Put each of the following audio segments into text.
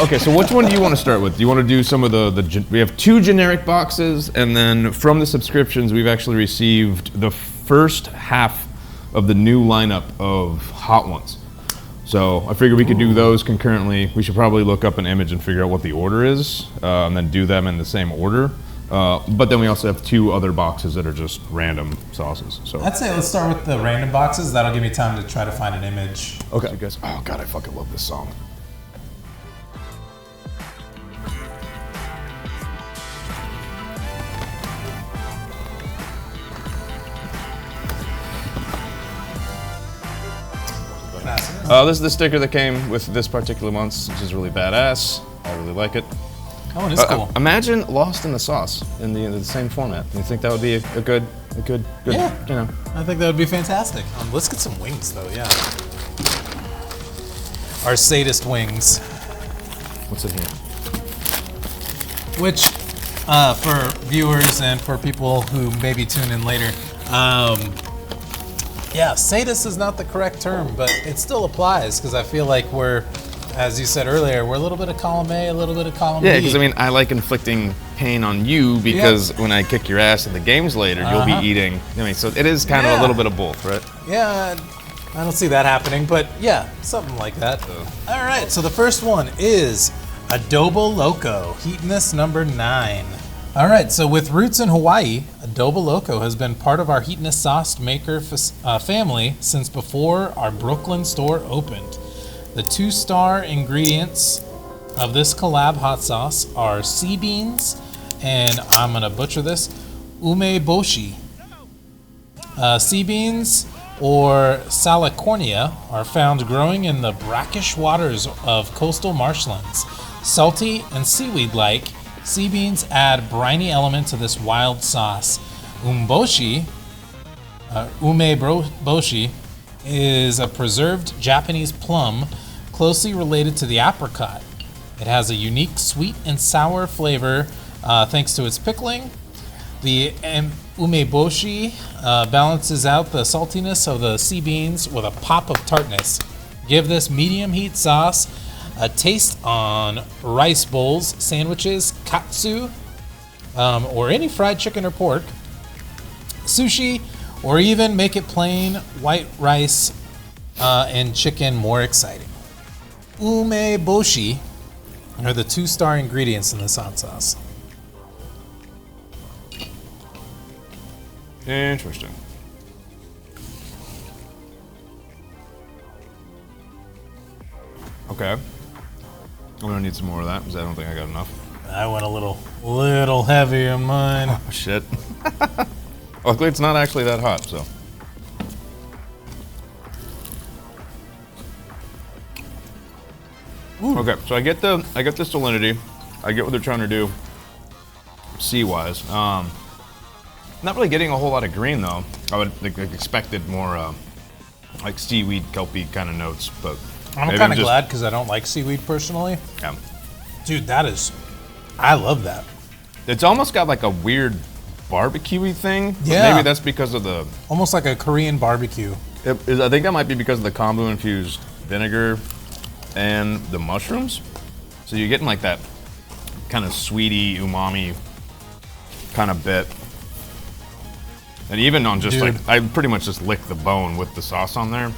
Okay, so which one do you want to start with? Do you want to do some of we have 2 generic boxes, and then from the subscriptions, we've actually received the first half of the new lineup of hot ones. So I figured we could do those concurrently. We should probably look up an image and figure out what the order is, and then do them in the same order. But then we also have 2 other boxes that are just random sauces. So I'd say let's start with the random boxes. That'll give me time to try to find an image. okay, so guys. Oh God, I fucking love this song. This is the sticker that came with this particular month, which is really badass. I really like it. Oh, it is cool. Imagine Lost in the Sauce in the same format. You think that would be a good, Yeah. you know? I think that would be fantastic. Let's get some wings, though, yeah. Our sadist wings. What's in here? Which, for viewers and for people who maybe tune in later, yeah, sadist is not the correct term, but it still applies because I feel like we're, as you said earlier, we're a little bit of column A, a little bit of column B. Yeah, because I mean, I like inflicting pain on you because when I kick your ass in the games later, you'll be eating. I mean, so it is kind of a little bit of both, right? Yeah, I don't see that happening, but yeah, something like that. All right, so the first one is Adobo Loco, Heatiness number 9. All right, so with roots in Hawaii, Adobo Loco has been part of our Heatiness sauce maker family since before our Brooklyn store opened. The 2-star ingredients of this collab hot sauce are sea beans, and I'm gonna butcher this, umeboshi. Sea beans, or Salicornia, are found growing in the brackish waters of coastal marshlands. Salty and seaweed-like, sea beans add briny element to this wild sauce. Umeboshi is a preserved Japanese plum closely related to the apricot. It has a unique sweet and sour flavor thanks to its pickling. The umeboshi balances out the saltiness of the sea beans with a pop of tartness. Give this medium heat sauce a taste on rice bowls, sandwiches, katsu, or any fried chicken or pork, sushi, or even make it plain white rice and chicken more exciting. Umeboshi are the 2-star ingredients in this hot sauce. Interesting. Okay. I'm gonna need some more of that because I don't think I got enough. I went a little heavy on mine. Oh, shit. Luckily, it's not actually that hot, so. Ooh. Okay, so I get the salinity. I get what they're trying to do, sea-wise. Not really getting a whole lot of green though. I would expected more like seaweed, kelpy kind of notes, but. I'm kind of glad because I don't like seaweed personally. Yeah. Dude, I love that. It's almost got like a weird barbecue-y thing. Yeah. Maybe that's because of the... Almost like a Korean barbecue. I think that might be because of the kombu-infused vinegar and the mushrooms. So you're getting like that kind of sweety, umami kind of bit. And even on just I pretty much just licked the bone with the sauce on there.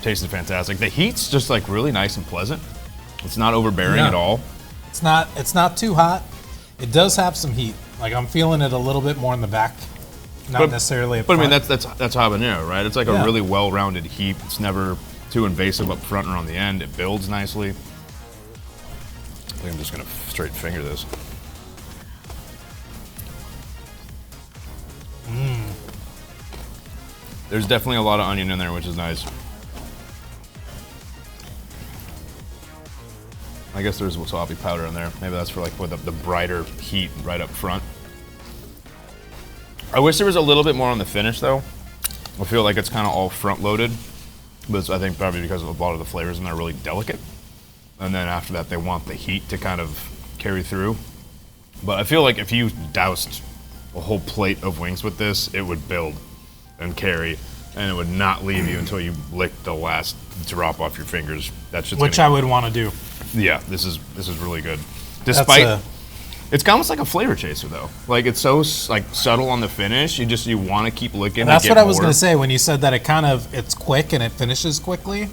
Tasted fantastic. The heat's just like really nice and pleasant. It's not overbearing at all. It's not too hot. It does have some heat. Like I'm feeling it a little bit more in the back, not necessarily up front. But I mean that's habanero, right? It's like a really well-rounded heat. It's never too invasive up front or on the end. It builds nicely. I think I'm just gonna straight finger this. There's definitely a lot of onion in there, which is nice. I guess there's wasabi powder in there. Maybe that's for like the brighter heat right up front. I wish there was a little bit more on the finish though. I feel like it's kind of all front loaded, but I think probably because of a lot of the flavors in there are really delicate. And then after that, they want the heat to kind of carry through. But I feel like if you doused a whole plate of wings with this, it would build and carry. and it would not leave you until you licked the last drop off your fingers. That's just Which I would want to do. Yeah, this is really good. Despite it's almost like a flavor chaser though. Like it's so like subtle on the finish. You want to keep licking. That's what I was gonna say when you said that it's quick and it finishes quickly.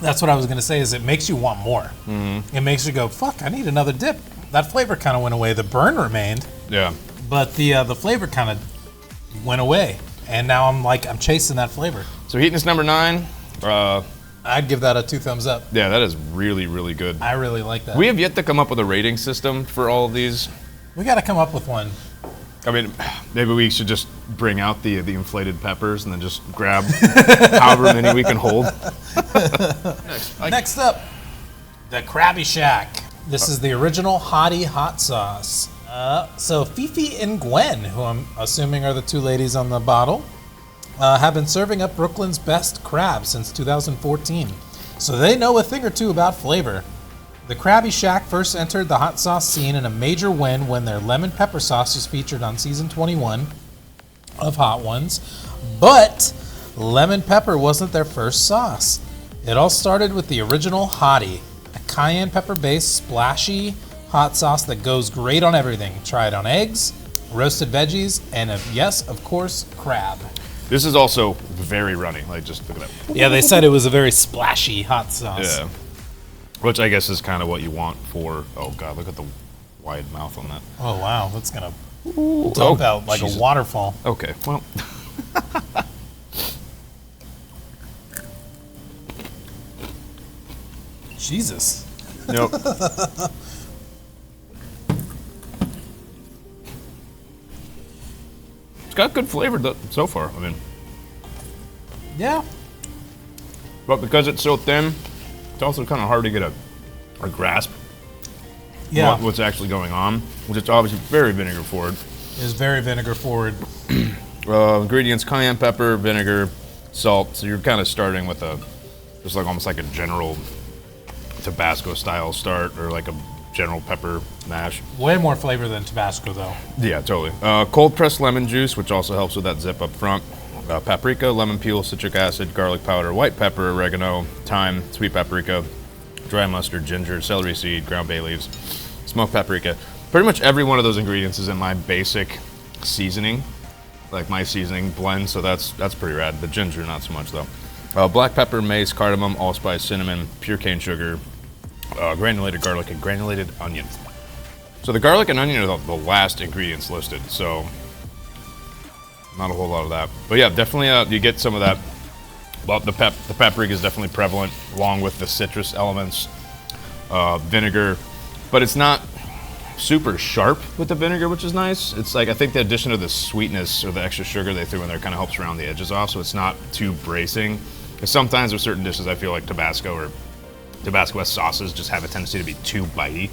That's what I was gonna say is it makes you want more. Mm-hmm. It makes you go, fuck, I need another dip. That flavor kind of went away. The burn remained. Yeah. But the flavor kind of went away, and now I'm chasing that flavor. So heatness number 9. I'd give that a 2 thumbs up. Yeah, that is really, really good. I really like that. We have yet to come up with a rating system for all of these. We got to come up with one. I mean, maybe we should just bring out the inflated peppers and then just grab however many we can hold. Next up, the Krabby Shack. This is the original Hottie hot sauce. So Fifi and Gwen, who I'm assuming are the 2 ladies on the bottle, have been serving up Brooklyn's best crab since 2014. So they know a thing or two about flavor. The Krabby Shack first entered the hot sauce scene in a major win when their lemon pepper sauce was featured on season 21 of Hot Ones. But lemon pepper wasn't their first sauce. It all started with the original Hottie, a cayenne pepper based splashy hot sauce that goes great on everything. Try it on eggs, roasted veggies, and yes, of course, crab. This is also very runny. Like, just look at that. Yeah, they said it was a very splashy hot sauce. Yeah. Which I guess is kind of what you want for. Oh God, look at the wide mouth on that. Oh wow, that's gonna dump out like Jesus. a waterfall. Okay, well. Jesus. Nope. It's got good flavor so far. I mean, Yeah. but because it's so thin, it's also kind of hard to get a grasp Yeah. of what's actually going on, which is obviously very vinegar forward. It's very vinegar forward. Ingredients: cayenne pepper, vinegar, salt. So you're kind of starting with just like almost like a general Tabasco style start, or like a general pepper mash. Way more flavor than Tabasco though. Yeah, totally. Cold pressed lemon juice, which also helps with that zip up front. Paprika, lemon peel, citric acid, garlic powder, white pepper, oregano, thyme, sweet paprika, dry mustard, ginger, celery seed, ground bay leaves, smoked paprika. Pretty much every one of those ingredients is in my basic seasoning, like my seasoning blend, so that's pretty rad. The ginger, not so much though. Black pepper, mace, cardamom, allspice, cinnamon, pure cane sugar, granulated garlic, and granulated onion. So the garlic and onion are the last ingredients listed, so not a whole lot of that. But yeah, definitely you get some of that. Well, the paprika is definitely prevalent, along with the citrus elements, vinegar, but it's not super sharp with the vinegar, which is nice. It's like, I think the addition of the sweetness or the extra sugar they threw in there kind of helps round the edges off, so it's not too bracing. Because sometimes with certain dishes, I feel like Tabasco or Tabasco sauces just have a tendency to be too bitey.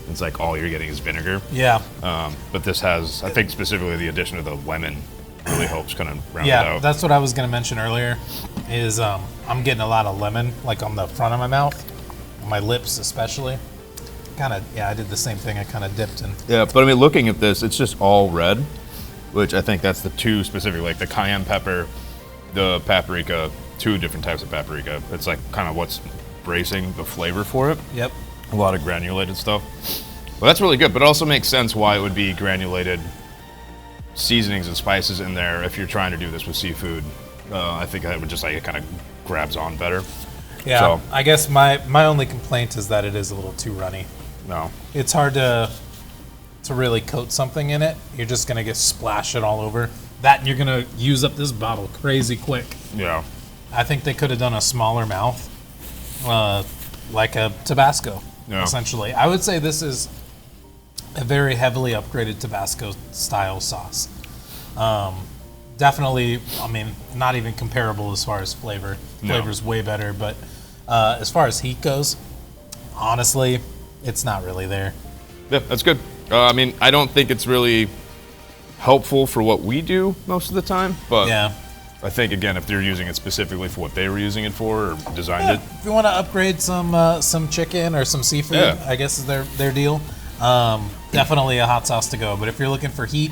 It's like all you're getting is vinegar. Yeah. But this has, I think specifically the addition of the lemon really helps kind of round it Yeah, out. that's what I was gonna mention earlier. Is I'm getting a lot of lemon, like on the front of my mouth, on my lips especially. I did the same thing. I kind of dipped in. Yeah, but I mean, looking at this, it's just all red, which I think that's the two specific, like the cayenne pepper, the paprika, 2 different types of paprika. It's like kind of what's bracing the flavor for it. Yep. A lot of granulated stuff. Well, that's really good, but it also makes sense why it would be granulated seasonings and spices in there if you're trying to do this with seafood. I think that would just like, it kind of grabs on better. Yeah. So, I guess my only complaint is that it is a little too runny. no. It's hard to really coat something in it. You're just gonna get splash it all over. That and you're gonna use up this bottle crazy quick. Yeah. I think they could have done a smaller mouth, like a Tabasco, essentially. I would say this is a very heavily upgraded Tabasco style sauce. Definitely, I mean, not even comparable as far as flavor. No. Flavor's way better, but as far as heat goes, honestly, it's not really there. Yeah, that's good. I mean, I don't think it's really helpful for what we do most of the time, but Yeah. I think, again, if they're using it specifically for what they were using it for or designed it. If you want to upgrade some chicken or some seafood, Yeah. I guess is their deal. Definitely a hot sauce to go. But if you're looking for heat,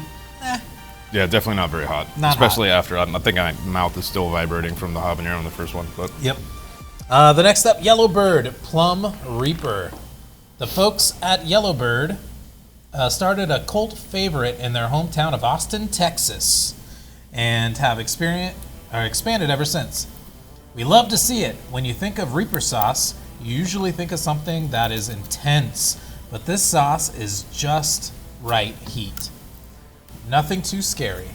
Yeah, definitely not very hot. Not especially after, I think my mouth is still vibrating from the habanero in the first one. But Yep. The next up, Yellowbird Plum Reaper. The folks at Yellowbird started a cult favorite in their hometown of Austin, Texas, and have expanded ever since. We love to see it. When you think of Reaper sauce, you usually think of something that is intense, but this sauce is just right heat. Nothing too scary.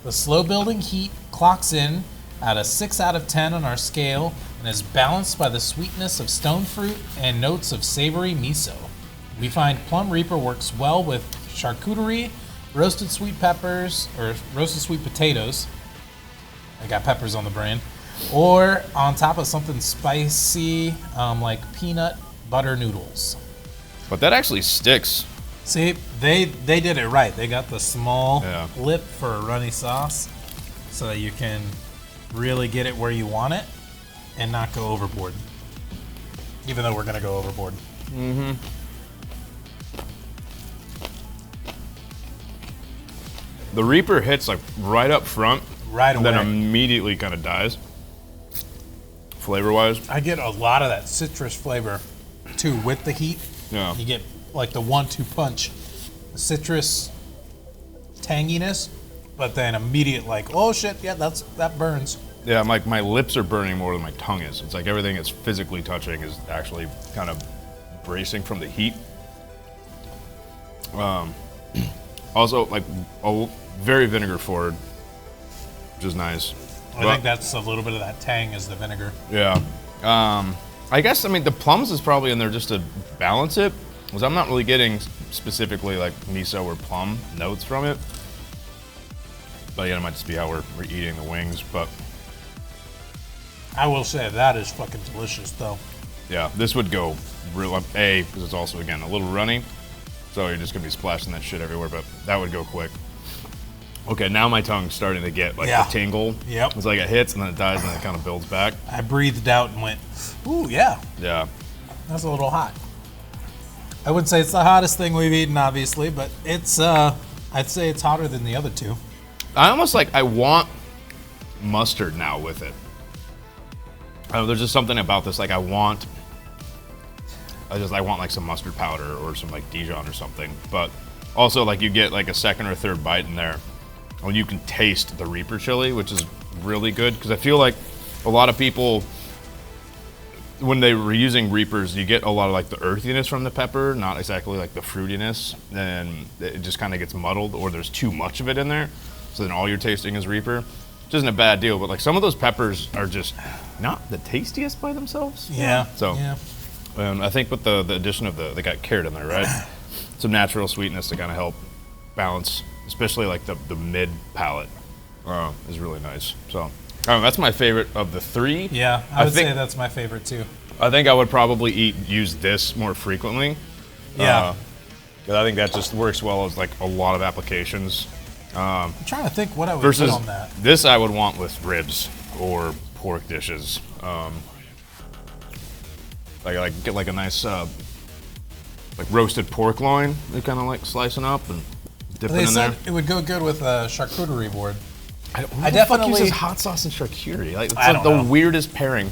The slow building heat clocks in at a 6 out of 10 on our scale and is balanced by the sweetness of stone fruit and notes of savory miso. We find Plum Reaper works well with charcuterie, roasted sweet peppers, or roasted sweet potatoes. I got peppers on the brain. Or on top of something spicy like peanut butter noodles. But that actually sticks. See, they did it right. They got the small Yeah. lip for a runny sauce so that you can really get it where you want it and not go overboard. Even though we're going to go overboard. Mm-hmm. The Reaper hits like right up front. Right away. Then immediately kind of dies. Flavor-wise. I get a lot of that citrus flavor too with the heat. Yeah. You get like the 1-2 punch. Citrus tanginess, but then immediate like, oh shit, yeah, that burns. Yeah, my lips are burning more than my tongue is. It's like everything it's physically touching is actually kind of bracing from the heat. Also, like, very vinegar forward, which is nice. I think that's a little bit of that tang is the vinegar. Yeah. I guess, I mean, the plums is probably in there just to balance it, because I'm not really getting specifically like miso or plum notes from it. But yeah, it might just be how we're eating the wings, but I will say that is fucking delicious though. yeah, this would go real, because it's also, again, a little runny, so you're just gonna be splashing that shit everywhere, but that would go quick. Okay, now my tongue's starting to get like Yeah. the tingle. Yep. It's like it hits and then it dies and then it kind of builds back. I breathed out and went, ooh, yeah, Yeah. that's a little hot. I wouldn't say it's the hottest thing we've eaten, obviously, but it's, I'd say it's hotter than the other two. I want mustard now with it. There's just something about this, like I want like some mustard powder or some like Dijon or something. But also like you get like a second or third bite in there when you can taste the Reaper chili, which is really good. Because I feel like a lot of people, when they were using Reapers, you get a lot of like the earthiness from the pepper, not exactly like the fruitiness. Then it just kind of gets muddled, or there's too much of it in there. So then all you're tasting is Reaper, which isn't a bad deal. But like some of those peppers are just not the tastiest by themselves. Yeah. So yeah. I think with the addition of they got carrot in there, right? Some natural sweetness to kind of help balance, especially like the mid palate is really nice. So that's my favorite of the three. Yeah, I would say that's my favorite too. I think I would probably use this more frequently. Yeah. Because I think that just works well as like a lot of applications. I'm trying to think what I would Versus put on that. this I would want with ribs or pork dishes. Like get like a nice like roasted pork loin. They kind of like slicing up and dipping They in said there. it would go good with a charcuterie board. I definitely- definitely uses hot sauce and charcuterie. Like it's I like don't the know. weirdest pairing.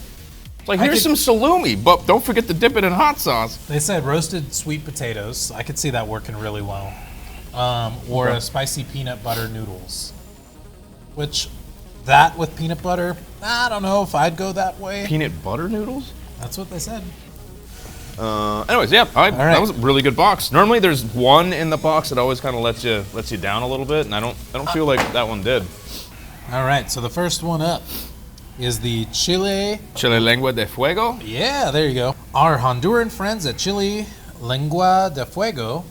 It's like I here's could- some salumi, but don't forget to dip it in hot sauce. They said roasted sweet potatoes. I could see that working really well. Or Okay. a spicy peanut butter noodles. Which, that with peanut butter, I don't know if I'd go that way. Peanut butter noodles. That's what they said. Anyways, yeah, right. that was a really good box. Normally, there's one in the box that always kind of lets you down a little bit, and I don't feel like that one did. All right, so the first one up is the Chile. Chile lengua de fuego. Yeah, there you go. Our Honduran friends at Chile Lengua de Fuego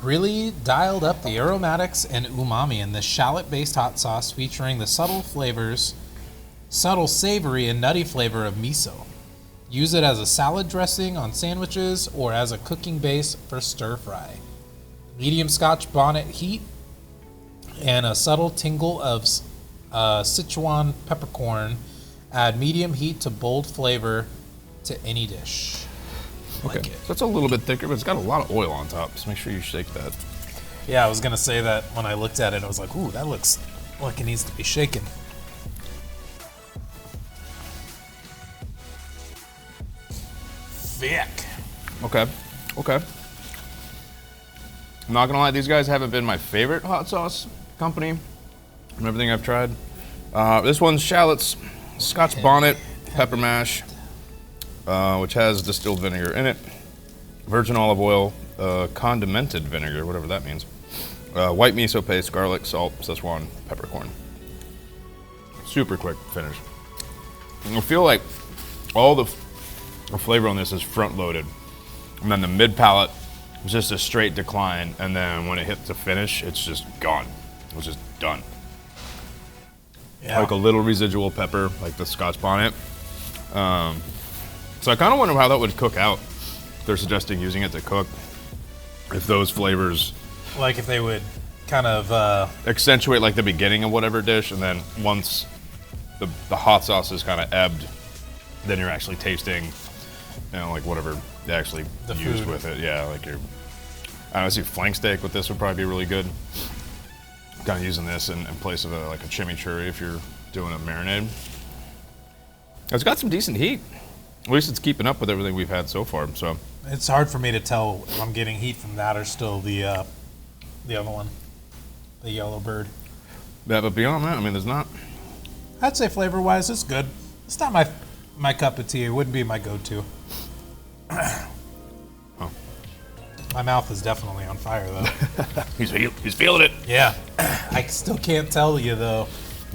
really dialed up the aromatics and umami in this shallot-based hot sauce featuring the subtle savory and nutty flavor of miso. Use it as a salad dressing on sandwiches or as a cooking base for stir fry. Medium Scotch bonnet heat and a subtle tingle of Sichuan peppercorn add medium heat to bold flavor to any dish. Okay, Like it. so it's a little bit thicker, but it's got a lot of oil on top. So make sure you shake that. Yeah, I was gonna say that when I looked at it, I was like, ooh, that looks like it needs to be shaken. Thick. Okay. Okay. I'm not gonna lie, these guys haven't been my favorite hot sauce company from everything I've tried. This one's shallots, Scotch bonnet, pepper mash, which has distilled vinegar in it, virgin olive oil, condimented vinegar, whatever that means, white miso paste, garlic, salt, Szechuan, peppercorn. Super quick finish. I feel like all the flavor on this is front loaded, and then the mid palate was just a straight decline, and then when it hits the finish, it's just gone. It was just done. Yeah. Like a little residual pepper, like the Scotch bonnet. So I kind of wonder how that would cook out. They're suggesting using it to cook. If those flavors Like if they would kind of accentuate like the beginning of whatever dish, and then once the hot sauce is kind of ebbed, then you're actually tasting, like whatever they actually The used food. with it. Yeah, like I don't see flank steak with this would probably be really good. Kind of using this in place of like a chimichurri if you're doing a marinade. It's got some decent heat. At least it's keeping up with everything we've had so far. So it's hard for me to tell if I'm getting heat from that or still the other one, the yellow bird. yeah, but beyond that, I mean, there's not. I'd say flavor-wise, it's good. It's not my cup of tea. It wouldn't be my go-to. Oh. My mouth is definitely on fire, though. He's feeling it. Yeah. I still can't tell you, though.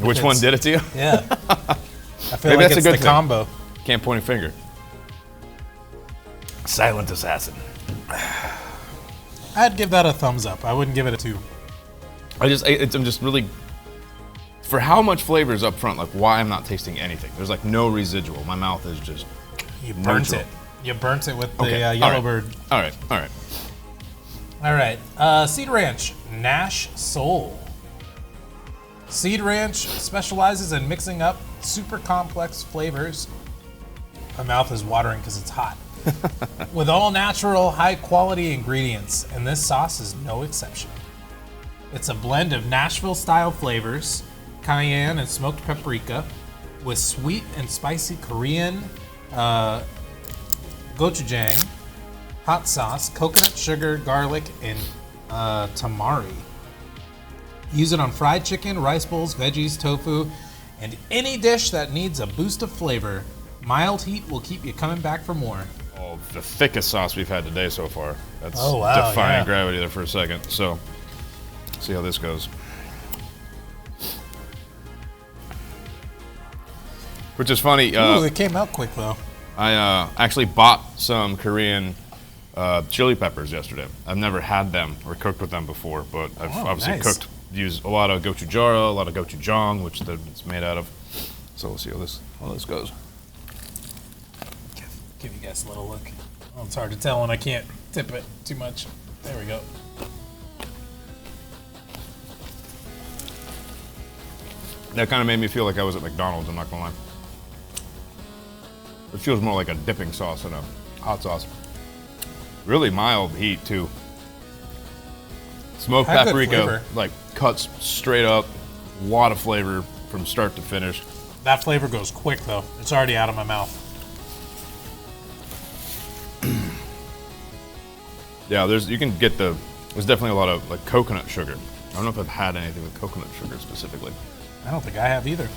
Which one did it to you? Yeah. I feel Maybe like that's a it's good the thing. combo. Can't point a finger. Silent assassin. I'd give that a thumbs up. I wouldn't give it a 2. I'm just really, for how much flavor is up front, like why I'm not tasting anything. There's like no residual. My mouth is just You burnt neutral. it. You burnt it with the Okay, all yellow right. bird. All right, all right. All right. Seed Ranch Nash Soul. Seed Ranch specializes in mixing up super complex flavors. My mouth is watering because it's hot. With all natural, high quality ingredients, and this sauce is no exception. It's a blend of Nashville style flavors, cayenne and smoked paprika, with sweet and spicy Korean gochujang, hot sauce, coconut sugar, garlic, and tamari. Use it on fried chicken, rice bowls, veggies, tofu, and any dish that needs a boost of flavor. Mild heat will keep you coming back for more. Oh, the thickest sauce we've had today so far. That's Oh, wow, defying yeah. gravity there for a second. So, see how this goes. Which is funny. Ooh, it came out quick though. I actually bought some Korean chili peppers yesterday. I've never had them or cooked with them before, but I've Oh, obviously nice. used a lot of gochujara, a lot of gochujang, which it's made out of. So we'll see how this goes. Give you guys a little look. Oh, it's hard to tell and I can't tip it too much. There we go. That kind of made me feel like I was at McDonald's, I'm not gonna lie. It feels more like a dipping sauce than a hot sauce. Really mild heat too. Smoked Had good paprika, flavor. like cuts straight up. A lot of flavor from start to finish. That flavor goes quick though. It's already out of my mouth. Yeah, there's definitely a lot of like coconut sugar. I don't know if I've had anything with coconut sugar specifically. I don't think I have either.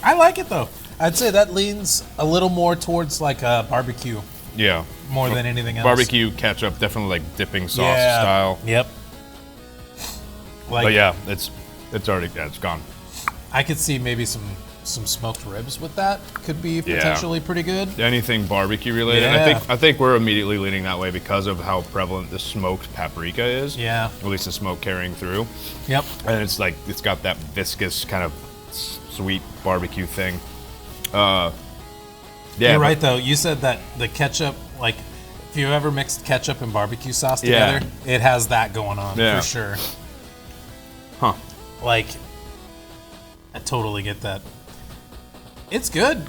I like it though. I'd say that leans a little more towards like a barbecue Yeah. more than anything else. Barbecue ketchup, definitely like dipping sauce Yeah. style. Yep. Like But yeah, it's already it's gone. I could see maybe some smoked ribs with that could be potentially pretty good. Anything barbecue related. Yeah. I think we're immediately leaning that way because of how prevalent the smoked paprika is. Yeah. At least the smoke carrying through. Yep. And it's like it's got that viscous kind of sweet barbecue thing. Yeah. You're but- right though. You said that the ketchup, like if you ever mixed ketchup and barbecue sauce Yeah. together, it has that going on Yeah. for sure. Huh. Like I totally get that. It's good.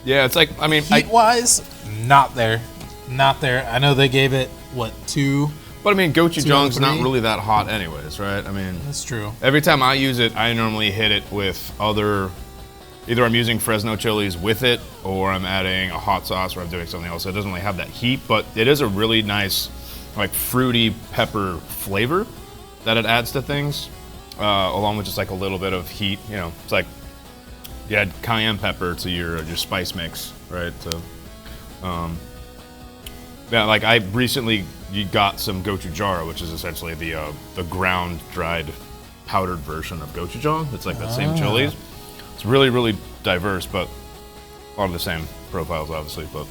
Yeah, it's like Heat wise, not there. Not there. I know they gave it, what, 2? But I mean, gochujang's not 203. really that hot anyways, right? I mean, That's true. every time I use it, I normally hit it with either I'm using Fresno chilies with it, or I'm adding a hot sauce, or I'm doing something else. So it doesn't really have that heat, but it is a really nice, like fruity pepper flavor that it adds to things, along with just like a little bit of heat. You know, it's like you add cayenne pepper to your spice mix, right? So, yeah, like I recently got some gochujang, which is essentially the ground dried powdered version of gochujang. It's like that same chilies. It's really, really diverse, but a lot of the same profiles, obviously. But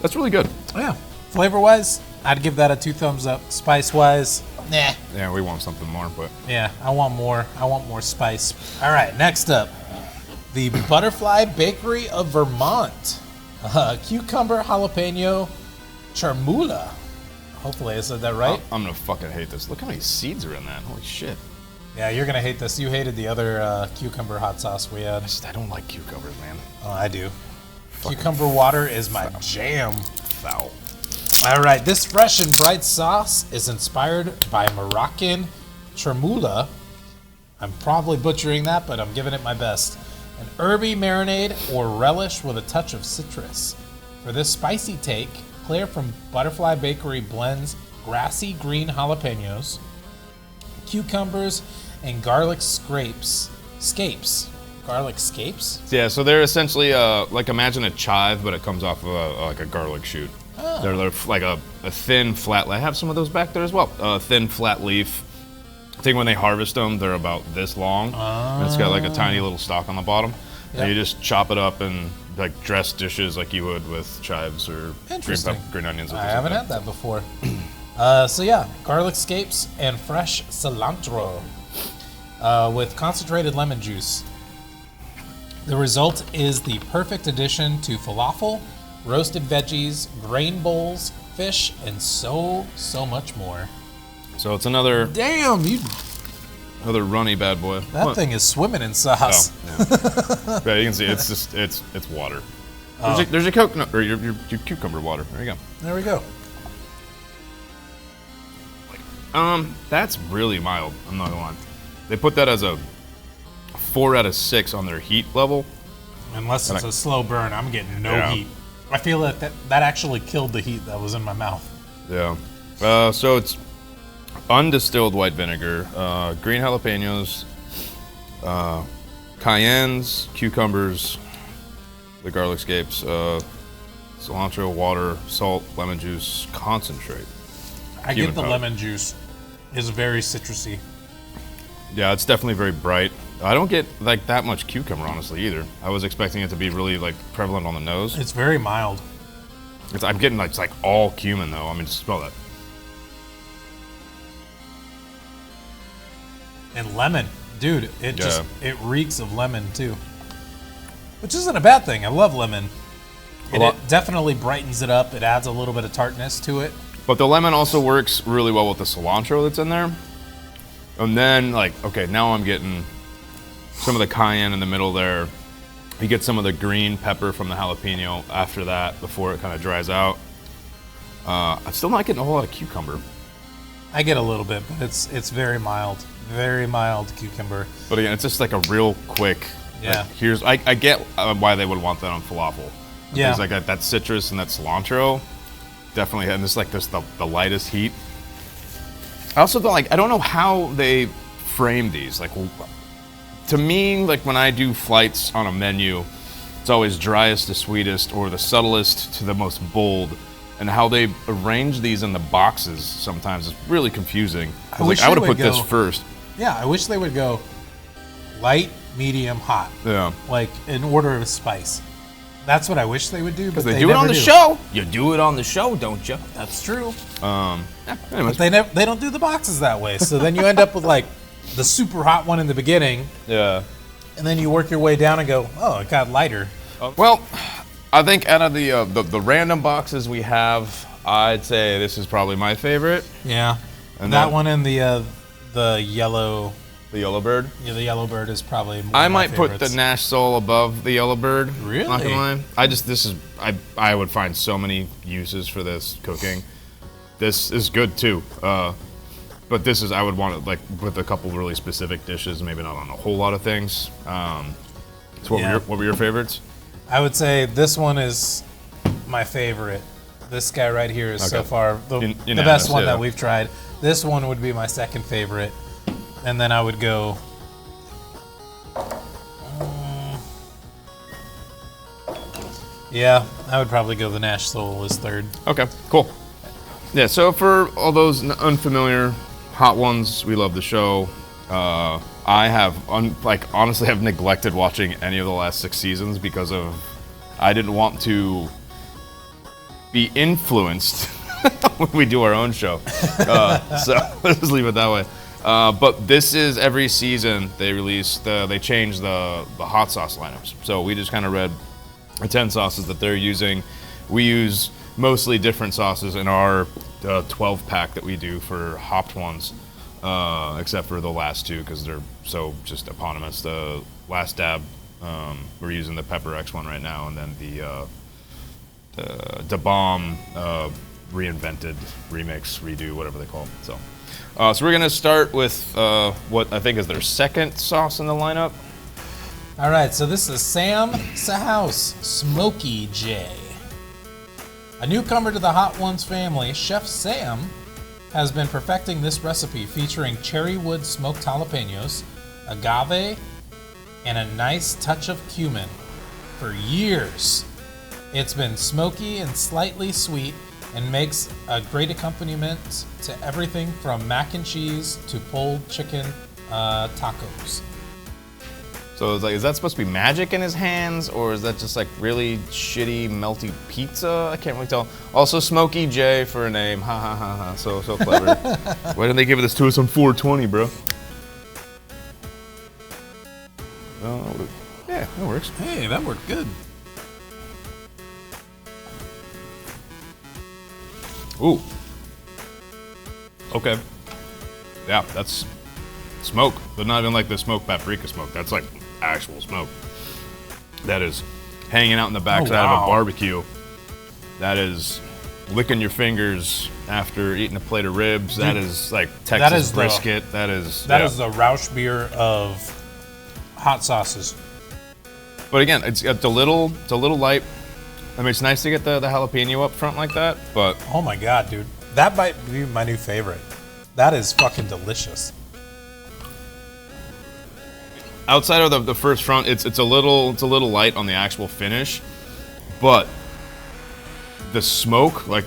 that's really good. Yeah. Flavor-wise, I'd give that a 2 thumbs up. Spice-wise, nah. Yeah, we want something more, but Yeah, I want more. I want more spice. All right, next up, the Butterfly Bakery of Vermont. Cucumber jalapeno charmula. Hopefully I said that right. I'm gonna fucking hate this. Look how many seeds are in that. Holy shit. Yeah, you're gonna hate this. You hated the other cucumber hot sauce we had. I don't like cucumbers, man. Oh, I do. Cucumber water is my jam. Foul. All right, this fresh and bright sauce is inspired by Moroccan charmula. I'm probably butchering that, but I'm giving it my best. An herby marinade or relish with a touch of citrus. For this spicy take, Claire from Butterfly Bakery blends grassy green jalapenos, cucumbers, and garlic scapes. Garlic scapes? Yeah, so they're essentially like imagine a chive, but it comes off of like a garlic shoot. Oh. They're like a thin, flat. I have some of those back there as well. Thin, flat leaf. I think when they harvest them, they're about this long. And it's got like a tiny little stalk on the bottom. Yep. And you just chop it up and like dress dishes like you would with chives or Interesting. green onions. I haven't had that before. So yeah, garlic scapes and fresh cilantro with concentrated lemon juice. The result is the perfect addition to falafel, roasted veggies, grain bowls, fish, and so much more. So it's another Damn, runny bad boy. that What? thing is swimming in sauce. Oh, yeah. Yeah, you can see it's just it's water. There's your coconut or your cucumber water. There you go. There we go. That's really mild. I'm not gonna lie. They put that as a 4 out of 6 on their heat level. Unless it's a slow burn, I'm getting no Yeah. heat. I feel that actually killed the heat that was in my mouth. Yeah. So it's undistilled white vinegar, green jalapenos, cayennes, cucumbers, the garlic scapes, cilantro, water, salt, lemon juice, concentrate. I Cumin get the powder. lemon juice. It's very citrusy. Yeah, it's definitely very bright. I don't get like that much cucumber, honestly, either. I was expecting it to be really like prevalent on the nose. It's very mild. I'm getting like, it's like all cumin though. I mean, just smell that. And lemon. Dude, it Yeah. it reeks of lemon too. Which isn't a bad thing. I love lemon. And it definitely brightens it up. It adds a little bit of tartness to it. But the lemon also works really well with the cilantro that's in there. And then, like, okay, now I'm getting some of the cayenne in the middle there. You get some of the green pepper from the jalapeno after that before it kind of dries out. I'm still not getting a whole lot of cucumber. I get a little bit, but it's very mild. Very mild cucumber. But again, it's just like a real quick. Yeah. Like, I get why they would want that on falafel. Yeah. Things like that citrus and that cilantro definitely, and this like the lightest heat. I also don't I don't know how they frame these. Like, to me, like when I do flights on a menu, it's always driest to sweetest or the subtlest to the most bold. And how they arrange these in the boxes sometimes is really confusing. I wish I would they have put would this go- first. Yeah, I wish they would go light, medium, hot. Yeah. Like in order of spice. That's what I wish they would do, but They they do it never on the do. show. You do it on the show, don't you? That's true. Anyways. But they don't do the boxes that way. So then you end up with like the super hot one in the beginning, Yeah. and then you work your way down and go, oh, it got lighter. Well, I think out of the random boxes we have, I'd say this is probably my favorite. Yeah. And that then- one and the yellow, The yellow bird. yeah, the yellow bird is probably. One I of my might put the favorites. Nash Soul above the yellow bird. Really? Not gonna lie. I would find so many uses for this cooking. this is good too. But this is, I would want it like with a couple really specific dishes, maybe not on a whole lot of things. So what were your favorites? I would say this one is my favorite. This guy right here is so far the best one that we've tried. This one would be my second favorite. And then I would go... yeah, I would probably go the Nash Soul as third. Okay, cool. Yeah, so for all those unfamiliar hot ones, we love the show. I have, honestly have neglected watching any of the last 6 seasons because of, I didn't want to be influenced when we do our own show. So let's just leave it that way. But this is every season they change the hot sauce lineups. So we just kind of read the 10 sauces that they're using. We use mostly different sauces in our 12 pack that we do for hopped ones, except for the last 2 because they're so just eponymous. The last dab, we're using the Pepper X one right now, and then the Da Bomb reinvented, remix, redo, whatever they call it. So we're gonna start with what I think is their second sauce in the lineup. All right, so this is Sam Sahouse Smoky J. A newcomer to the Hot Ones family, Chef Sam has been perfecting this recipe featuring cherry wood smoked jalapenos, agave, and a nice touch of cumin for years. It's been smoky and slightly sweet and makes a great accompaniment to everything from mac and cheese to pulled chicken tacos. So it's like, is that supposed to be magic in his hands, or is that just like really shitty melty pizza? I can't really tell. Also, Smokey J for a name. Ha ha ha ha. So clever. Why didn't they give this to us on 420, bro? Yeah, that works. Hey, that worked good. Ooh. Okay. Yeah, that's smoke, but not even like the smoked paprika smoke. That's like actual smoke. That is hanging out in the backside of a barbecue. That is licking your fingers after eating a plate of ribs. Dude, that is like Texas brisket. That is the Rausch beer of hot sauces. But again, it's a little light. I mean, it's nice to get the jalapeno up front like that, but oh my god, dude, that might be my new favorite. That is fucking delicious. Outside of the first front, it's a little light on the actual finish, but the smoke, like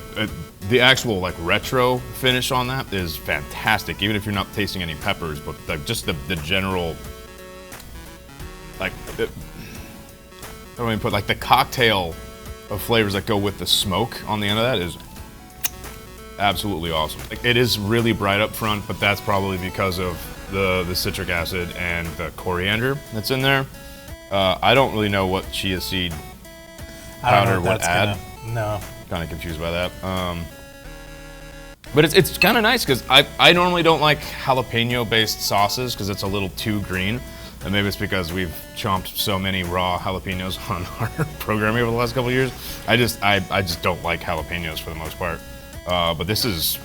the actual like retro finish on that is fantastic. Even if you're not tasting any peppers, but just the general like I don't even put like the cocktail of flavors that go with the smoke on the end of that is absolutely awesome. Like, it is really bright up front, but that's probably because of the citric acid and the coriander that's in there. I don't really know what chia seed powder would add. No. Kind of confused by that. But it's kind of nice because I normally don't like jalapeno-based sauces because it's a little too green. And maybe it's because we've chomped so many raw jalapenos on our programming over the last couple of years. I just don't like jalapenos for the most part. But this is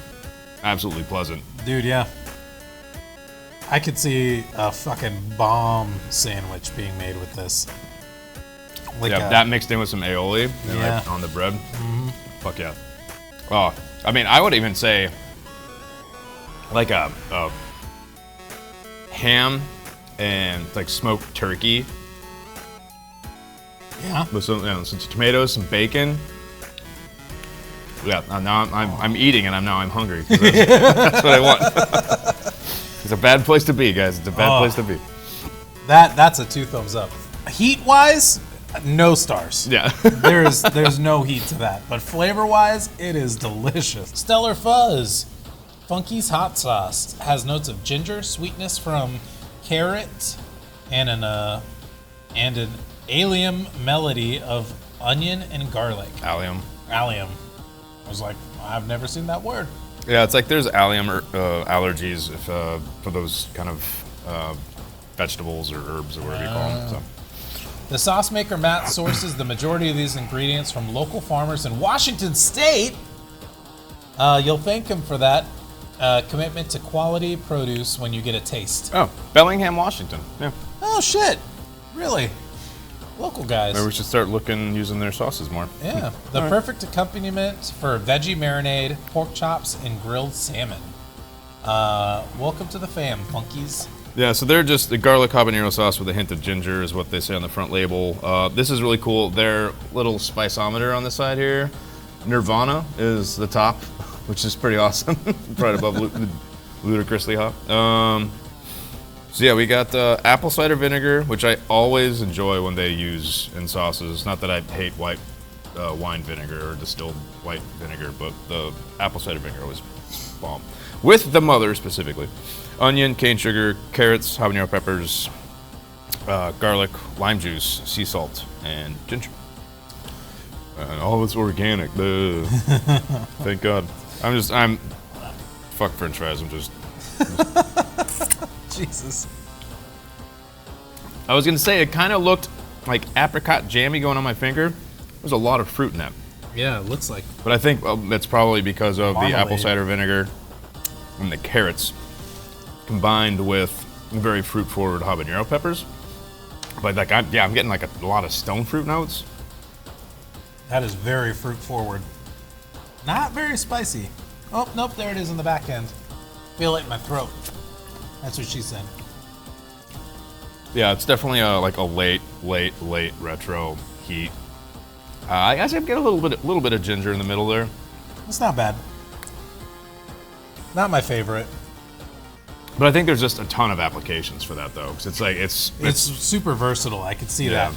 absolutely pleasant. Dude, yeah. I could see a fucking bomb sandwich being made with this. Like that mixed in with some aioli like on the bread. Mm-hmm. Fuck yeah. Oh, I mean, I would even say like a ham and like smoked turkey. Yeah. With some tomatoes, some bacon. Yeah, now I'm eating and I'm hungry. That's what I want. It's a bad place to be, guys. It's a bad place to be. That's a 2 thumbs up. Heat-wise, no stars. Yeah. there's no heat to that. But flavor-wise, it is delicious. Stellar Fuzz. Funky's hot sauce has notes of ginger, sweetness from carrot, and an allium melody of onion and garlic. Allium. Allium. I was like, I've never seen that word. Yeah, it's like there's allium allergies for those kind of vegetables or herbs or whatever you call them. So. The sauce maker Matt sources the majority of these ingredients from local farmers in Washington State. You'll thank him for that commitment to quality produce when you get a taste. Oh, Bellingham, Washington. Yeah. Oh, shit. Really? Local guys. Maybe we should start using their sauces more. Yeah. The perfect accompaniment for veggie marinade, pork chops, and grilled salmon. Welcome to the fam, funkies. Yeah, so they're just the garlic habanero sauce with a hint of ginger is what they say on the front label. This is really cool. Their little spiceometer on the side here, Nirvana is the top, which is pretty awesome. Right above ludicrously hot. So yeah, we got apple cider vinegar, which I always enjoy when they use in sauces. Not that I hate white wine vinegar or distilled white vinegar, but the apple cider vinegar was bomb. With the mother specifically. Onion, cane sugar, carrots, habanero peppers, garlic, lime juice, sea salt, and ginger. And all it's organic. Thank God. I'm fuck French fries. I'm just Jesus. I was gonna say it kind of looked like apricot jammy going on my finger. There's a lot of fruit in that. Yeah, it looks like. But I think that's probably because of Marmalade. the apple cider vinegar and the carrots combined with very fruit-forward habanero peppers. But like, I'm getting like a lot of stone fruit notes. That is very fruit forward. Not very spicy. Oh, nope, there it is in the back end. Feel it in my throat. That's what she said. Yeah, it's definitely like a late retro heat. I guess I get a little bit of ginger in the middle there. It's not bad. Not my favorite. But I think there's just a ton of applications for that though, because it's like It's super versatile. I could see Yeah.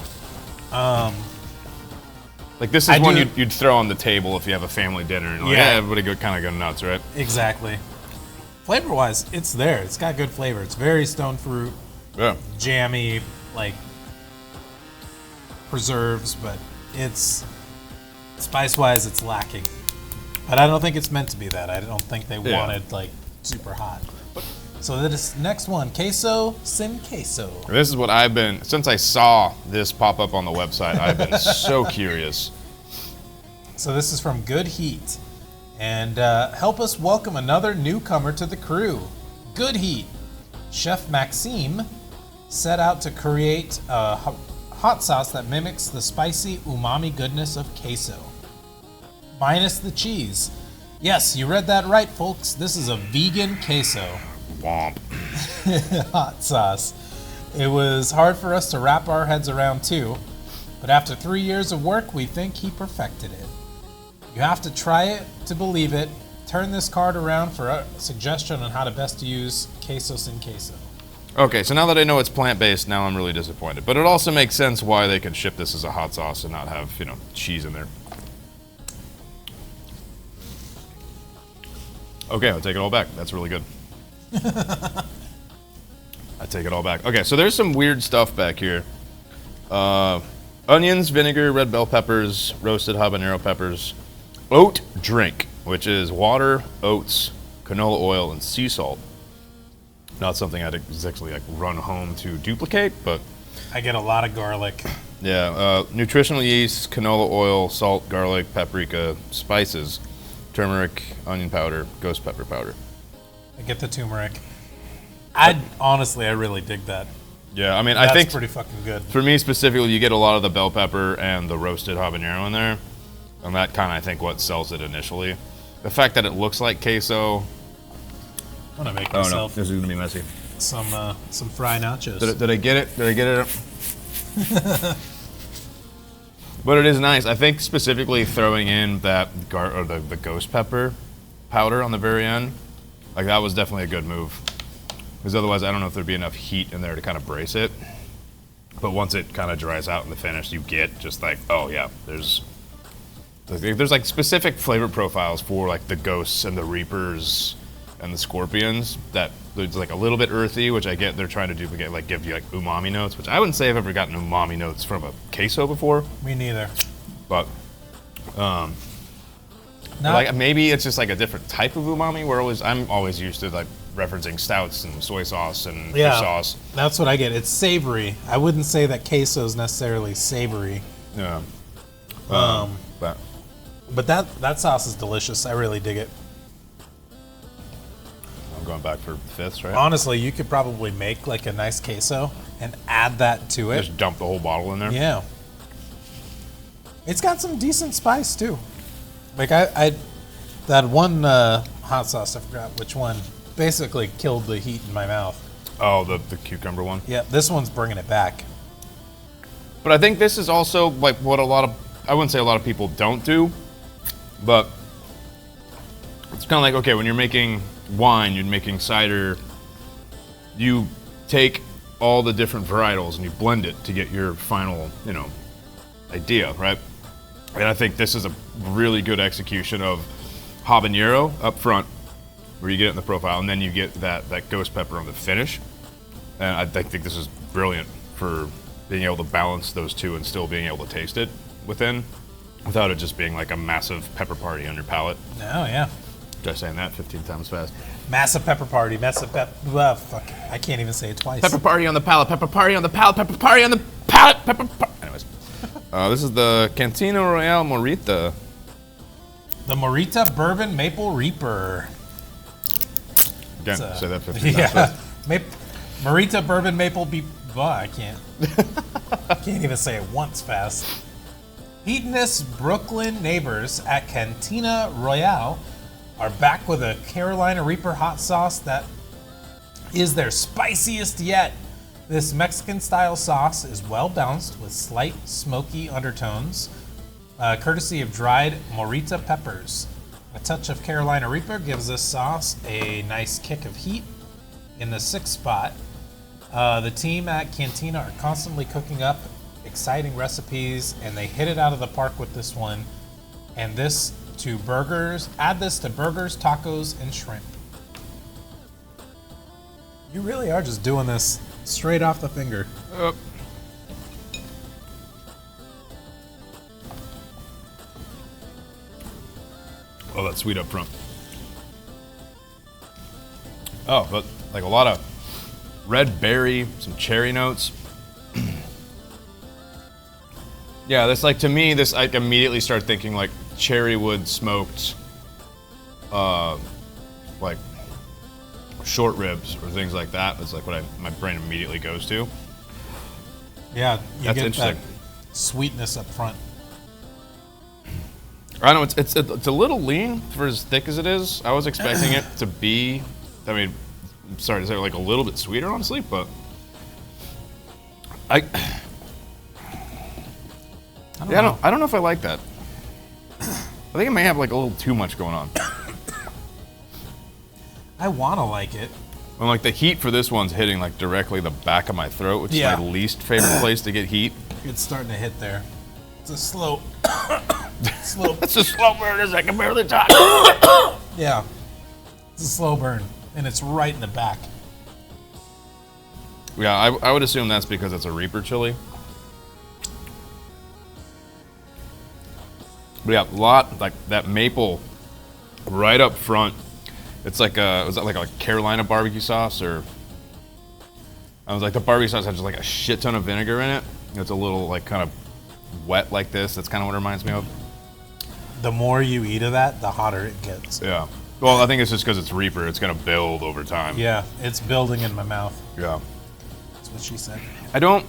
that. like this is one you'd throw on the table if you have a family dinner and like, Yeah. everybody kind of go nuts, right? Exactly. Flavor-wise, it's there. It's got good flavor. It's very stone fruit, Yeah. jammy, like preserves, but it's spice-wise, it's lacking. But I don't think it's meant to be that. I don't think they Yeah. wanted like super hot. So this next one, queso sin queso. This is what I've been, since I saw this pop up on the website, I've been so curious. So this is from Good Heat. And help us welcome another newcomer to the crew. Good Heat. Chef Maxime set out to create a hot sauce that mimics the spicy umami goodness of queso. Minus the cheese. Yes, you read that right, folks. This is a vegan queso. Womp. Hot sauce. It was hard for us to wrap our heads around too, but after 3 years of work, we think he perfected it. You have to try it to believe it. Turn this card around for a suggestion on how to best use queso sin queso. Okay, so now that I know it's plant-based, now I'm really disappointed. But it also makes sense why they could ship this as a hot sauce and not have, cheese in there. Okay, I'll take it all back. That's really good. I take it all back. Okay, so there's some weird stuff back here. Onions, vinegar, red bell peppers, roasted habanero peppers, oat drink, which is water, oats, canola oil, and sea salt. Not something I'd exactly run home to duplicate, but I get a lot of garlic. yeah. Nutritional yeast, canola oil, salt, garlic, paprika, spices, turmeric, onion powder, ghost pepper powder. I get the turmeric. I really dig that. Yeah, I mean, That's I think pretty fucking good. for me specifically, you get a lot of the bell pepper and the roasted habanero in there, and that kind of, I think, what sells it initially. The fact that it looks like queso. I'm gonna make myself this is gonna be messy. some fry nachos. Did I get it? Did I get it? But it is nice. I think specifically throwing in that the ghost pepper powder on the very end, like that was definitely a good move. Because otherwise, I don't know if there'd be enough heat in there to kind of brace it. But once it kind of dries out in the finish, you get just like, oh yeah, there's like specific flavor profiles for like the ghosts and the reapers and the scorpions that there's like a little bit earthy, which I get they're trying to duplicate, like give you like umami notes, which I wouldn't say I've ever gotten umami notes from a queso before. Me neither. But like maybe it's just like a different type of umami. I'm always used to like referencing stouts and soy sauce and fish sauce. That's what I get. It's savory. I wouldn't say that queso is necessarily savory. Yeah. But that sauce is delicious. I really dig it. going back for fifths, right? Honestly, you could probably make like a nice queso and add that to it. Just dump the whole bottle in there. Yeah. It's got some decent spice too. Like I that one hot sauce, I forgot which one, basically killed the heat in my mouth. Oh, the cucumber one. Yeah, this one's bringing it back. But I think this is also like what I wouldn't say a lot of people don't do, but it's kind of like, okay, when you're making wine, you're making cider, you take all the different varietals and you blend it to get your final, idea, right? And I think this is a really good execution of habanero up front, where you get it in the profile, and then you get that ghost pepper on the finish. And I think this is brilliant for being able to balance those two and still being able to taste it without it just being like a massive pepper party on your palate. Oh, yeah. Try saying that 15 times fast. Massive pepper party, fuck. I can't even say it twice. Pepper party on the palate, pepper party on the palate, pepper party on the palate, pepper party. Anyways, this is the Cantina Royale Morita. The Morita Bourbon Maple Reaper. Again, say that 15 times fast. Morita Bourbon Maple I can't. Can't even say it once fast. Heatonist Brooklyn neighbors at Cantina Royale are back with a Carolina Reaper hot sauce that is their spiciest yet. This Mexican-style sauce is well balanced with slight smoky undertones, courtesy of dried Morita peppers. A touch of Carolina Reaper gives this sauce a nice kick of heat. In the sixth spot, the team at Cantina are constantly cooking up exciting recipes, and they hit it out of the park with this one. And this to burgers. Add this to burgers, tacos, and shrimp. You really are just doing this straight off the finger. Oh, that's sweet up front. Oh, but like a lot of red berry, some cherry notes. Yeah, this like to me, this I immediately start thinking like cherry wood smoked, like short ribs or things like that. That's like what my brain immediately goes to. Yeah, you That's get interesting. that sweetness up front. I know it's a little lean for as thick as it is. I was expecting it to be, I'm sorry to say, like a little bit sweeter, honestly, but I don't know if I like that. I think it may have like a little too much going on. I wanna like it. And like the heat for this one's hitting like directly the back of my throat, which is my least favorite place to get heat. It's starting to hit there. It's a slow. It's a slow burn as I can barely talk. Yeah, it's a slow burn, and it's right in the back. Yeah, I would assume that's because it's a Reaper chili. But yeah, a lot like that maple right up front. It's like was that like a Carolina barbecue sauce, or I was like the barbecue sauce has just like a shit ton of vinegar in it. It's a little like kind of wet like this. That's kind of what it reminds me of. The more you eat of that, the hotter it gets. Yeah. Well, I think it's just because it's Reaper. It's gonna build over time. Yeah, it's building in my mouth. Yeah. That's what she said. I don't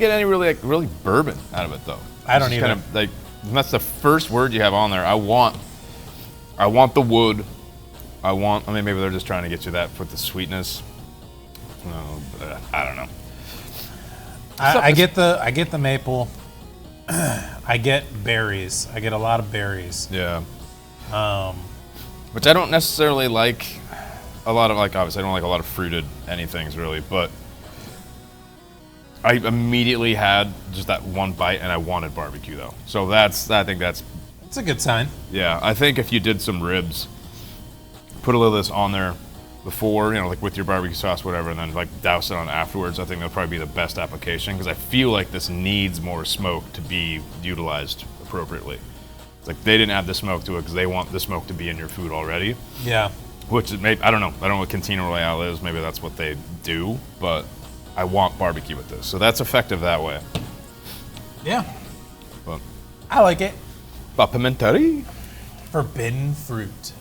get any really bourbon out of it though. I don't It's either. Kind of like that's the first word you have on there. I want the wood. Maybe they're just trying to get you that with the sweetness. No, I don't know. I get the maple. I get berries. I get a lot of berries. Yeah. Which I don't necessarily like a lot of, like, obviously I don't like a lot of fruited anythings really, but I immediately had just that one bite and I wanted barbecue though. So I think that's It's a good sign. yeah, I think if you did some ribs, put a little of this on there before, like with your barbecue sauce, whatever, and then like douse it on afterwards, I think that'll probably be the best application because I feel like this needs more smoke to be utilized appropriately. It's like they didn't add the smoke to it because they want the smoke to be in your food already. Yeah. Which I don't know. I don't know what Cantina Royale is. Maybe that's what they do, but I want barbecue with this. So that's effective that way. Yeah. But I like it. Papimentari? Forbidden fruit.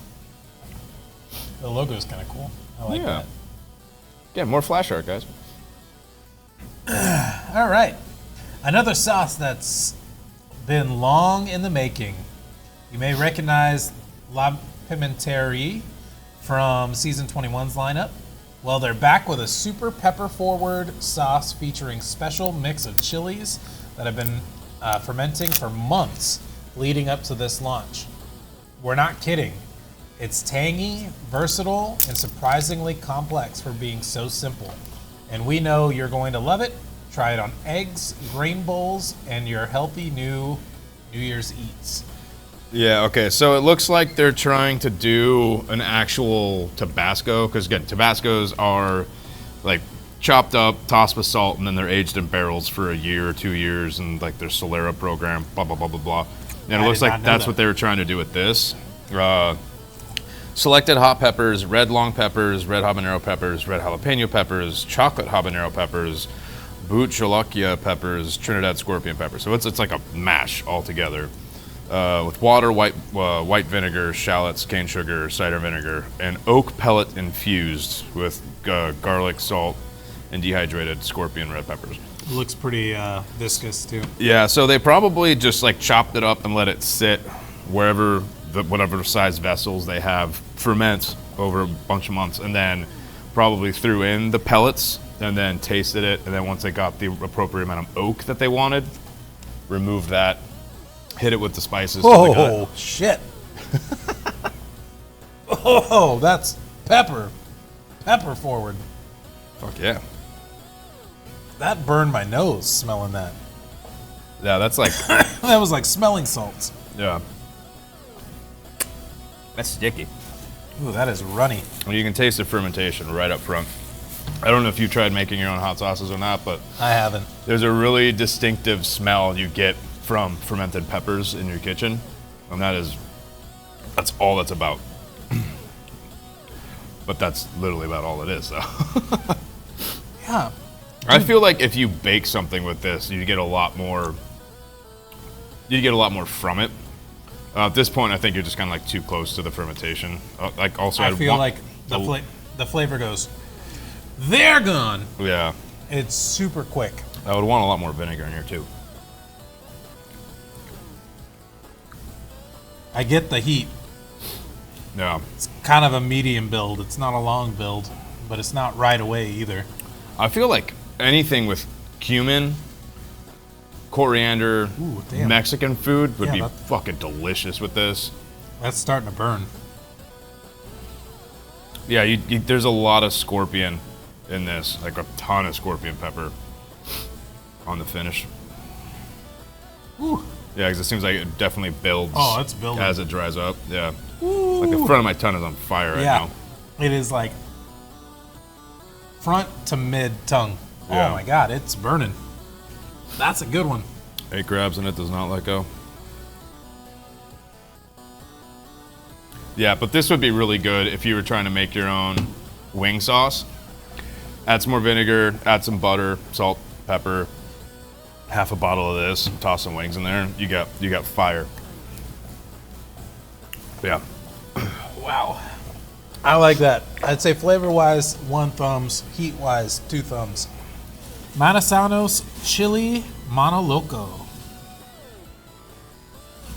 The logo is kind of cool. I like that. Yeah, more flash art, guys. All right. Another sauce that's been long in the making. You may recognize La Pimenterie from Season 21's lineup. Well, they're back with a super pepper-forward sauce featuring special mix of chilies that have been fermenting for months leading up to this launch. We're not kidding. It's tangy, versatile, and surprisingly complex for being so simple. And we know you're going to love it. Try it on eggs, grain bowls, and your healthy New Year's eats. Yeah, okay, so it looks like they're trying to do an actual Tabasco, because again, Tabascos are like chopped up, tossed with salt, and then they're aged in barrels for a year or 2 years, and like their Solera program, blah, blah, blah, blah, blah. And it looks like that's what they were trying to do with this. Selected hot peppers, red long peppers, red habanero peppers, red jalapeno peppers, chocolate habanero peppers, boot Cholokia peppers, Trinidad scorpion peppers. So it's like a mash altogether. With water, white vinegar, shallots, cane sugar, cider vinegar, and oak pellet infused with garlic, salt, and dehydrated scorpion red peppers. It looks pretty viscous too. Yeah, so they probably just like chopped it up and let it sit wherever, whatever size vessels they have, ferment over a bunch of months, and then probably threw in the pellets and then tasted it, and then once they got the appropriate amount of oak that they wanted, removed that, hit it with the spices. Oh, shit. Oh, that's pepper. Pepper forward. Fuck yeah. That burned my nose smelling that. Yeah, that's like... That was like smelling salts. Yeah. That's sticky. Ooh, that is runny. Well, you can taste the fermentation right up front. I don't know if you tried making your own hot sauces or not, but... I haven't. There's a really distinctive smell you get from fermented peppers in your kitchen, and that's all that's about. But that's literally about all it is, though. Yeah. I feel like if you bake something with this, you get a lot more. You get a lot more from it. At this point, I think you're just kind of like too close to the fermentation. Like also, I feel like the flavor goes. They're gone. Yeah. It's super quick. I would want a lot more vinegar in here too. I get the heat. Yeah. It's kind of a medium build. It's not a long build, but it's not right away either. I feel like anything with cumin, coriander, Mexican food would be fucking delicious with this. That's starting to burn. Yeah, there's a lot of scorpion in this, like a ton of scorpion pepper on the finish. Ooh. Yeah, because it seems like it definitely builds. Oh, it's building as it dries up. Yeah, ooh. Like the front of my tongue is on fire right now. It is like front to mid tongue. Yeah. Oh my god, it's burning. That's a good one. 8 grabs and it does not let go. Yeah, but this would be really good if you were trying to make your own wing sauce. Add some more vinegar, add some butter, salt, pepper, half a bottle of this, toss some wings in there. You got fire. Yeah. Wow. I like that. I'd say flavor-wise, 1 thumbs. Heat-wise, 2 thumbs. Matasanos Chili Mono Loco.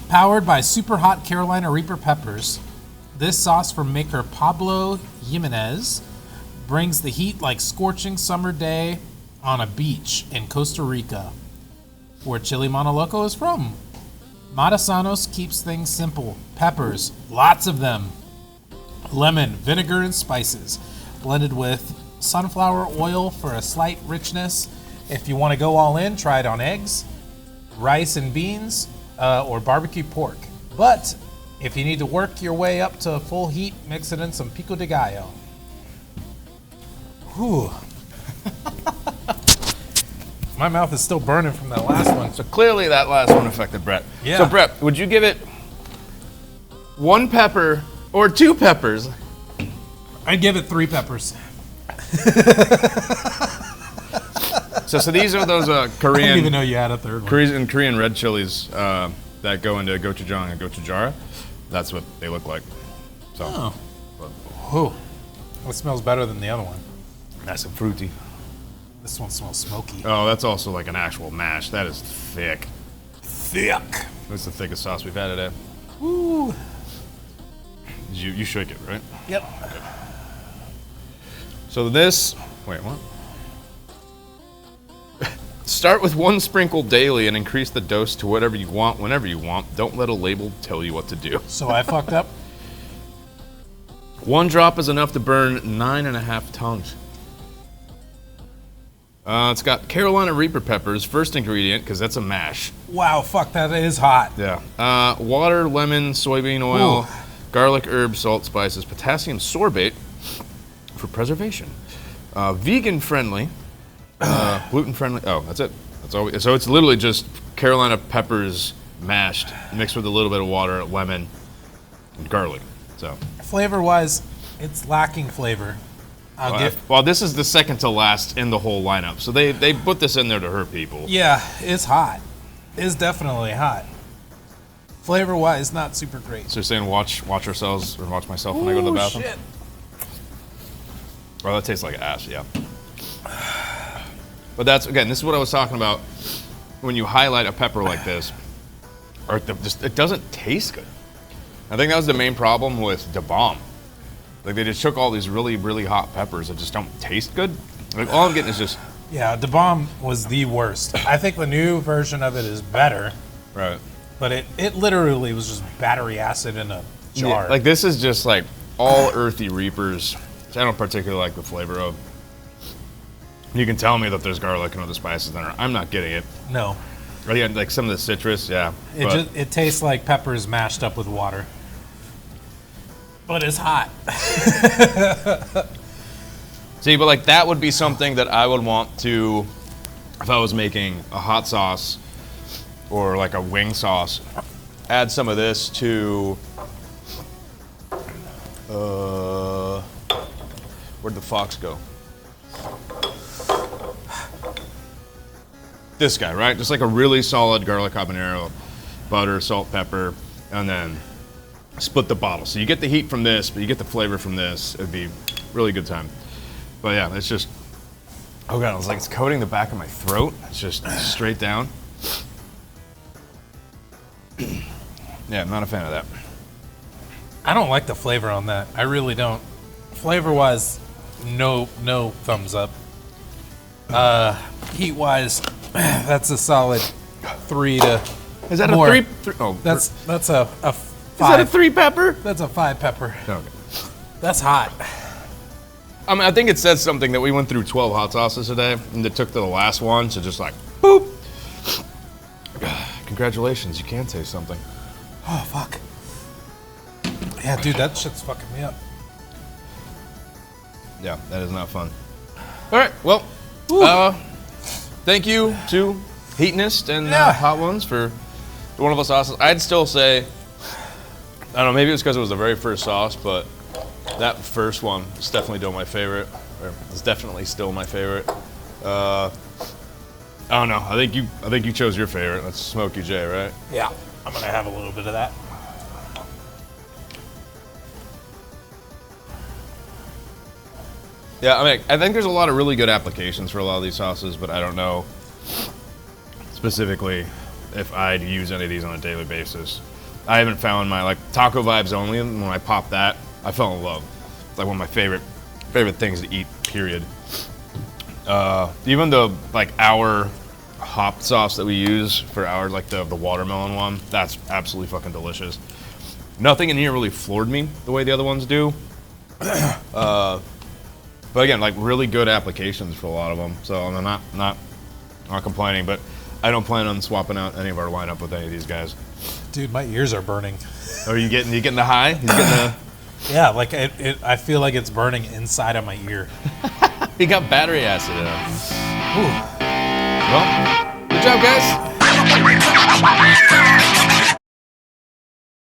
Powered by super hot Carolina Reaper peppers, this sauce from maker Pablo Jimenez brings the heat like scorching summer day on a beach in Costa Rica, where Chili Mono Loco is from. Matasanos keeps things simple. Peppers, lots of them. Lemon, vinegar, and spices, blended with sunflower oil for a slight richness. If you want to go all in, try it on eggs, rice and beans, or barbecue pork. But if you need to work your way up to full heat, mix it in some pico de gallo. Whew. My mouth is still burning from that last one. So clearly that last one affected Brett. Yeah. So Brett, would you give it 1 pepper or 2 peppers? I'd give it 3 peppers. So these are those Korean. I didn't even know you had a third one. Korean red chilies that go into gochujang and gochujara. That's what they look like. So. Oh. Ooh, it smells better than the other one. Nice and fruity. This one smells smoky. Oh, that's also like an actual mash. That is thick. Thick. That's the thickest sauce we've had today. Ooh. You shake it, right? Yep. So this, wait, what? Start with 1 sprinkle daily and increase the dose to whatever you want, whenever you want. Don't let a label tell you what to do. So I fucked up? 1 drop is enough to burn 9.5 tons. It's got Carolina Reaper peppers, first ingredient, because that's a mash. Wow, fuck, that is hot. Yeah. Water, lemon, soybean oil, Ooh. garlic, herbs, salt, spices, potassium sorbate for preservation. Vegan friendly, gluten friendly. Oh, that's it. That's all. So it's literally just Carolina peppers mashed, mixed with a little bit of water, lemon, and garlic. So. Flavor-wise, it's lacking flavor. Well, this is the second to last in the whole lineup, so they put this in there to hurt people. Yeah, it's hot. It's definitely hot. Flavor-wise, not super great. So you're saying watch ourselves or watch myself when I go to the bathroom? Shit. Well, that tastes like ass, yeah. But that's, again, this is what I was talking about. When you highlight a pepper like this, or it doesn't taste good. I think that was the main problem with Da Bomb. Like, they just took all these really, really hot peppers that just don't taste good. Like, all I'm getting is just... Yeah, Da Bomb was the worst. I think the new version of it is better. Right. But it literally was just battery acid in a jar. Yeah, like, this is just, like, all earthy Reapers, which I don't particularly like the flavor of. You can tell me that there's garlic and other spices in there. I'm not getting it. No. Or, yeah, like, some of the citrus, yeah. It tastes like peppers mashed up with water. But it's hot. See, but like that would be something that I would want to, if I was making a hot sauce or like a wing sauce, add some of this to, where'd the fox go? This guy, right? Just like a really solid garlic habanero, butter, salt, pepper, and then split the bottle. So you get the heat from this, but you get the flavor from this. It'd be a really good time. But yeah, it's just, oh God, it's like it's coating the back of my throat. It's just straight down. Yeah, I'm not a fan of that. I don't like the flavor on that. I really don't. Flavor-wise, no thumbs up. Heat-wise, that's a solid 3 to Is that more. a three? Oh, That's a 5. Is that a 3 pepper? That's a 5 pepper. Okay. That's hot. I mean, I think it says something that we went through 12 hot sauces today, and it took to the last one, so just like, boop. Congratulations, you can taste something. Oh, fuck. Yeah, dude, that shit's fucking me up. Yeah, that is not fun. All right, well, thank you to Heatonist and Hot Ones for the wonderful sauces. I'd still say, I don't know, maybe it's because it was the very first sauce, but that first one is definitely still my favorite. Or it's definitely still my favorite. I don't know. I think you chose your favorite. That's Smokey J, right? Yeah, I'm gonna have a little bit of that. Yeah, I mean, I think there's a lot of really good applications for a lot of these sauces, but I don't know specifically if I'd use any of these on a daily basis. I haven't found my, like, taco vibes only, and when I popped that, I fell in love. It's like one of my favorite things to eat, period. Even the, like, our hop sauce that we use for our, like, the watermelon one, that's absolutely fucking delicious. Nothing in here really floored me the way the other ones do. But again, like, really good applications for a lot of them. So I'm not complaining, but I don't plan on swapping out any of our lineup with any of these guys. Dude, my ears are burning. Are you getting the high? You getting the... Yeah, like I feel like it's burning inside of my ear. He got battery acid in him. Ooh. Well, good job, guys.